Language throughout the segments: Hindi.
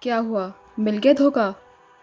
क्या हुआ? मिल गया धोखा?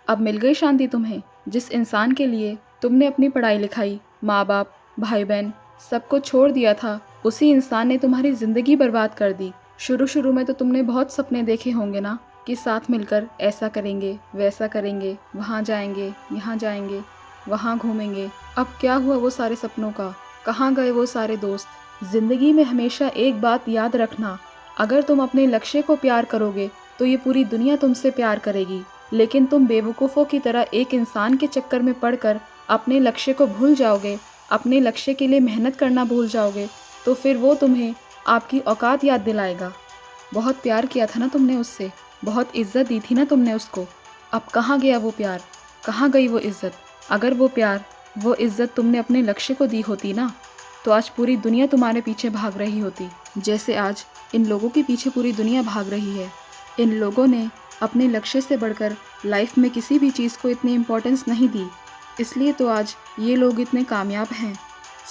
अब मिल गई शांति तुम्हें? जिस इंसान के लिए तुमने अपनी पढ़ाई लिखाई, माँ बाप, भाई बहन सबको छोड़ दिया था, उसी इंसान ने तुम्हारी ज़िंदगी बर्बाद कर दी। शुरू शुरू में तो तुमने बहुत सपने देखे होंगे ना, कि साथ मिलकर ऐसा करेंगे, वैसा करेंगे, वहाँ जाएंगे, यहाँ जाएंगे, वहाँ घूमेंगे। अब क्या हुआ वो सारे सपनों का? कहाँ गए वो सारे दोस्त? ज़िंदगी में हमेशा एक बात याद रखना, अगर तुम अपने लक्ष्य को प्यार करोगे तो ये पूरी दुनिया तुमसे प्यार करेगी। लेकिन तुम बेवकूफ़ों की तरह एक इंसान के चक्कर में पड़कर अपने लक्ष्य को भूल जाओगे, अपने लक्ष्य के लिए मेहनत करना भूल जाओगे, तो फिर वो तुम्हें आपकी औकात याद दिलाएगा। बहुत प्यार किया था ना तुमने उससे, बहुत इज्जत दी थी ना तुमने उसको। अब कहाँ गया वो प्यार? कहाँ गई वो इज्जत? अगर वो प्यार, वो इज्जत तुमने अपने लक्ष्य को दी होती ना, तो आज पूरी दुनिया तुम्हारे पीछे भाग रही होती, जैसे आज इन लोगों के पीछे पूरी दुनिया भाग रही है। इन लोगों ने अपने लक्ष्य से बढ़कर लाइफ में किसी भी चीज़ को इतनी इम्पोर्टेंस नहीं दी, इसलिए तो आज ये लोग इतने कामयाब हैं,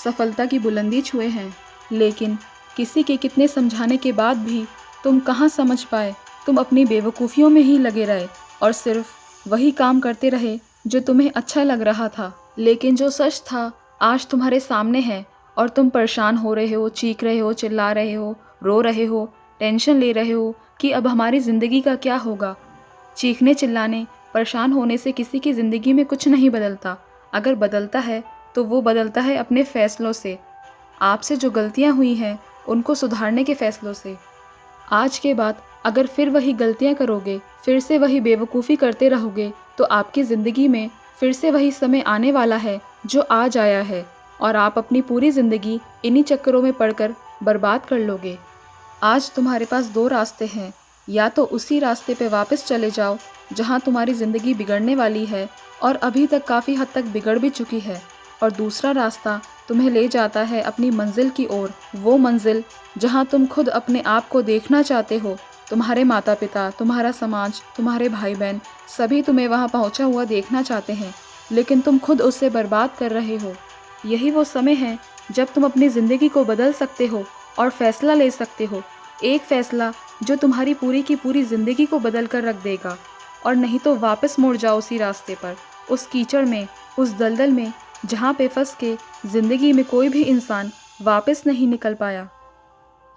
सफलता की बुलंदी छुए हैं। लेकिन किसी के कितने समझाने के बाद भी तुम कहाँ समझ पाए? तुम अपनी बेवकूफ़ियों में ही लगे रहे और सिर्फ वही काम करते रहे जो तुम्हें अच्छा लग रहा था। लेकिन जो सच था आज तुम्हारे सामने है और तुम परेशान हो रहे हो, चीख रहे हो, चिल्ला रहे हो, रो रहे हो, टेंशन ले रहे हो कि अब हमारी ज़िंदगी का क्या होगा। चीखने चिल्लाने, परेशान होने से किसी की ज़िंदगी में कुछ नहीं बदलता। अगर बदलता है तो वो बदलता है अपने फ़ैसलों से, आपसे जो गलतियाँ हुई हैं उनको सुधारने के फ़ैसलों से। आज के बाद अगर फिर वही गलतियाँ करोगे, फिर से वही बेवकूफ़ी करते रहोगे, तो आपकी ज़िंदगी में फिर से वही समय आने वाला है जो आज आया है, और आप अपनी पूरी ज़िंदगी इन्हीं चक्करों में पड़कर बर्बाद कर लोगे। आज तुम्हारे पास दो रास्ते हैं, या तो उसी रास्ते पे वापस चले जाओ जहाँ तुम्हारी ज़िंदगी बिगड़ने वाली है और अभी तक काफ़ी हद तक बिगड़ भी चुकी है, और दूसरा रास्ता तुम्हें ले जाता है अपनी मंजिल की ओर, वो मंजिल जहाँ तुम खुद अपने आप को देखना चाहते हो। तुम्हारे माता पिता, तुम्हारा समाज, तुम्हारे भाई बहन सभी तुम्हें वहाँ पहुँचा हुआ देखना चाहते हैं, लेकिन तुम खुद उससे बर्बाद कर रहे हो। यही वो समय है जब तुम अपनी ज़िंदगी को बदल सकते हो और फैसला ले सकते हो, एक फ़ैसला जो तुम्हारी पूरी की पूरी ज़िंदगी को बदल कर रख देगा। और नहीं तो वापस मुड़ जाओ उसी रास्ते पर, उस कीचड़ में, उस दलदल में जहाँ पे फंस के ज़िंदगी में कोई भी इंसान वापस नहीं निकल पाया।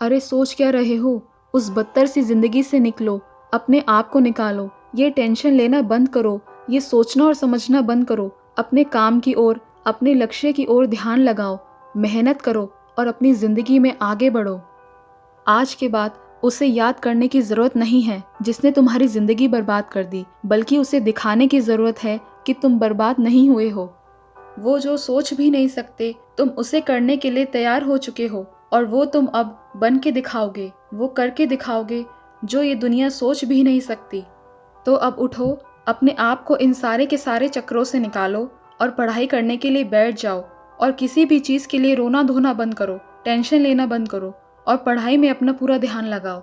अरे सोच क्या रहे हो? उस बदतर सी ज़िंदगी से निकलो, अपने आप को निकालो, ये टेंशन लेना बंद करो, ये सोचना और समझना बंद करो, अपने काम की ओर, अपने लक्ष्य की ओर ध्यान लगाओ, मेहनत करो और अपनी ज़िंदगी में आगे बढ़ो। आज के बाद उसे याद करने की ज़रूरत नहीं है जिसने तुम्हारी ज़िंदगी बर्बाद कर दी, बल्कि उसे दिखाने की ज़रूरत है कि तुम बर्बाद नहीं हुए हो। वो जो सोच भी नहीं सकते, तुम उसे करने के लिए तैयार हो चुके हो, और वो तुम अब बन के दिखाओगे, वो करके दिखाओगे जो ये दुनिया सोच भी नहीं सकती। तो अब उठो, अपने आप को इन सारे के सारे चक्रों से निकालो और पढ़ाई करने के लिए बैठ जाओ, और किसी भी चीज़ के लिए रोना धोना बंद करो, टेंशन लेना बंद करो और पढ़ाई में अपना पूरा ध्यान लगाओ।